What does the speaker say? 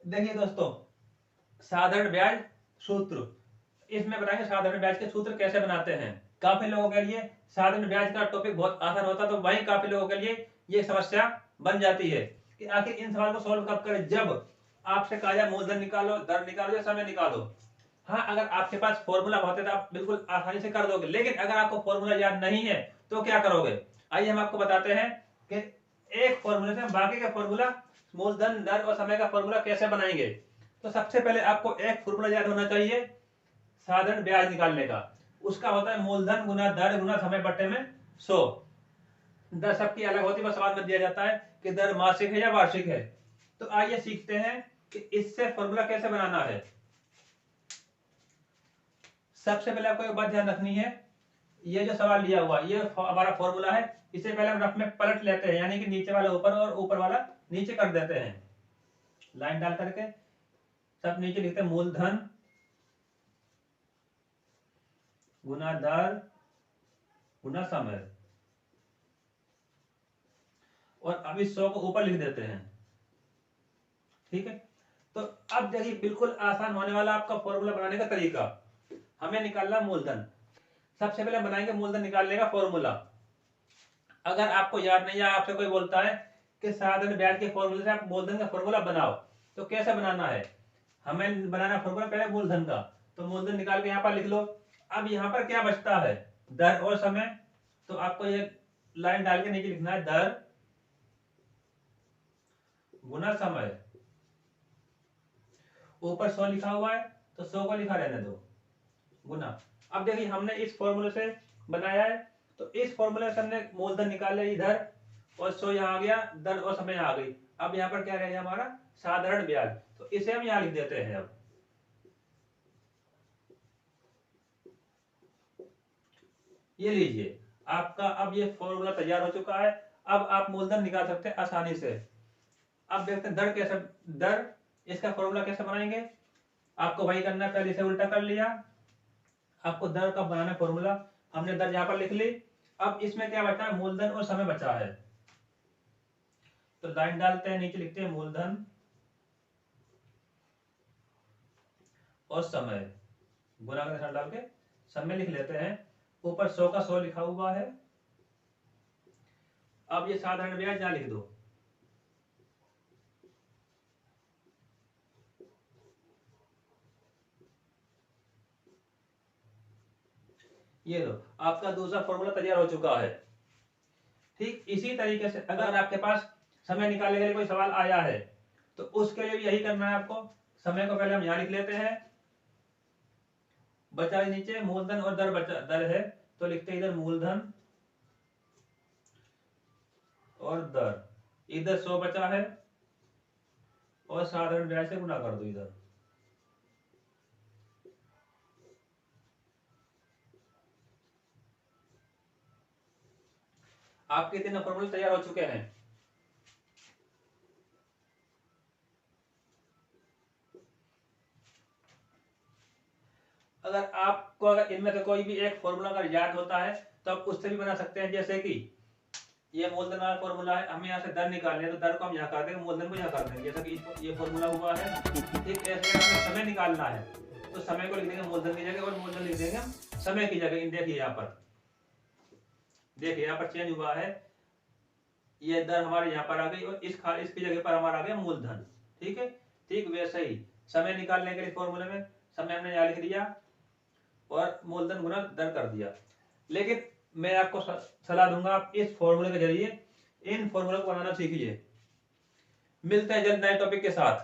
देखिए दोस्तों, साधारण ब्याज सूत्र, इसमें बताएंगे साधारण ब्याज के सूत्र कैसे बनाते हैं। काफी लोगों के लिए साधारण ब्याज का टॉपिक बहुत आसान होता है, तो वहीं काफी लोगों के लिए ये समस्या बन जाती है कि आखिर इन सवाल को सॉल्व कब करें, जब आपसे कहा जाए मूलधन निकालो, दर निकालो या समय निकालो। हाँ, अगर आपके पास फॉर्मूला होते तो आप बिल्कुल आसानी से कर दोगे, लेकिन अगर आपको फॉर्मूला याद नहीं है तो क्या करोगे। आइए हम आपको बताते हैं कि एक फॉर्मूले से हम बाकी का फॉर्मूला, मूलधन, दर और समय का फॉर्मूला कैसे बनाएंगे। तो सबसे पहले आपको एक फॉर्मूला याद होना चाहिए साधारण ब्याज निकालने का। उसका होता है मूलधन गुना दर गुना समय बट्टे में 100। दर सबकी अलग होती है, बस सवाल में दिया जाता है कि दर मासिक है या वार्षिक है। तो आइए सीखते हैं कि इससे फॉर्मूला कैसे बनाना है। सबसे पहले आपको एक बात ध्यान रखनी है, ये जो सवाल लिया हुआ ये हमारा फॉर्मूला है, इसे पहले हम रफ में पलट लेते हैं, यानी कि नीचे वाला ऊपर और ऊपर वाला नीचे कर देते हैं। लाइन डाल करके सब नीचे लिखते हैं मूलधन गुना दर गुना समय, और अब इस 100 को ऊपर लिख देते हैं। ठीक है, तो अब देखिए बिल्कुल आसान होने वाला आपका फॉर्मूला बनाने का तरीका। हमें निकालना मूलधन, सबसे पहले बनाएंगे मूलधन निकालने का फॉर्मूला। अगर आपको याद नहीं है, आपसे कोई बोलता है कि साधारण ब्याज के फॉर्मूले से आप मूलधन का फॉर्मूला बनाओ, तो कैसे बनाना है। हमें बनाना फॉर्मूला पहले मूलधन का, तो मूलधन निकाल के यहाँ पर लिख लो। अब यहाँ पर क्या बचता है, दर और समय, तो आपको ये लाइन डाल के नीचे लिखना है दर गुना समय। ऊपर 100 लिखा हुआ है तो 100 को लिखा रहने दो, गुना। अब देखिए हमने इस फॉर्मूले से बनाया है, तो इस फॉर्मूले से हमने मूलधन निकाल लिया इधर, और 100 यहाँ आ गया, दर और समय आ गई। अब यहाँ पर क्या रह गया हमारा साधारण ब्याज, तो इसे हम यहाँ लिख देते हैं। अब ये लीजिए आपका, अब ये फॉर्मूला तैयार हो चुका है। अब आप मूलधन निकाल सकते हैं आसानी से। अब देखते हैं दर कैसे, दर इसका फॉर्मूला कैसे बनाएंगे। आपको वही करना है, पहले इसे उल्टा कर लिया। आपको दर का बनाना फॉर्मूला, हमने दर यहाँ पर लिख ली। अब इसमें क्या बचा है, मूलधन और समय बचा है, तो लाइन डालते हैं, नीचे लिखते हैं मूलधन और समय, गुना का निशान डाल के समय लिख लेते हैं। ऊपर 100 का 100 लिखा हुआ है। अब ये साधारण ब्याज यहाँ लिख दो। ये लो, आपका दूसरा फॉर्मूला तैयार हो चुका है। ठीक इसी तरीके से अगर आपके पास समय निकालने के लिए कोई सवाल आया है, तो उसके लिए भी यही करना है आपको। समय को पहले हम यहाँ लिख लेते हैं, बचा नीचे मूलधन और दर, बचा दर है तो लिखते हैं इधर मूलधन और दर, इधर 100 बचा है और साधारण ब्याज से गुना कर दो इधर। आपके तीनों फॉर्मूले तैयार हो चुके हैं। अगर आपको अगर इनमें से कोई भी एक फॉर्मूला अगर याद होता है तो आप उससे भी बना सकते हैं। जैसे कि ये मूलधन वाला फॉर्मूला है, हमें यहाँ से दर निकालनी है, तो दर को हम यहाँ कर देंगे, मूलधन को यहाँ कर देंगे, जैसा कि ये फॉर्मूला हुआ है। ठीक ऐसे हमें समय निकालना है, तो समय को लिख देंगे मूलधन की जगह और मूलधन लिख देंगे हम समय की जगह। देखिए यहाँ पर, देखिए यहाँ पर चेंज हुआ है, ये दर हमारे यहाँ पर आ गई और इसकी जगह पर हमारा आ गया मूलधन। ठीक है, ठीक वैसे ही समय निकालने के लिए फॉर्मूले में समय हमने यहाँ लिख दिया और मूलधन गुना दर कर दिया। लेकिन मैं आपको सलाह दूंगा, आप इस फॉर्मूले के जरिए इन फॉर्मूले को बनाना सीखिए। मिलते हैं जल्द नए टॉपिक के साथ।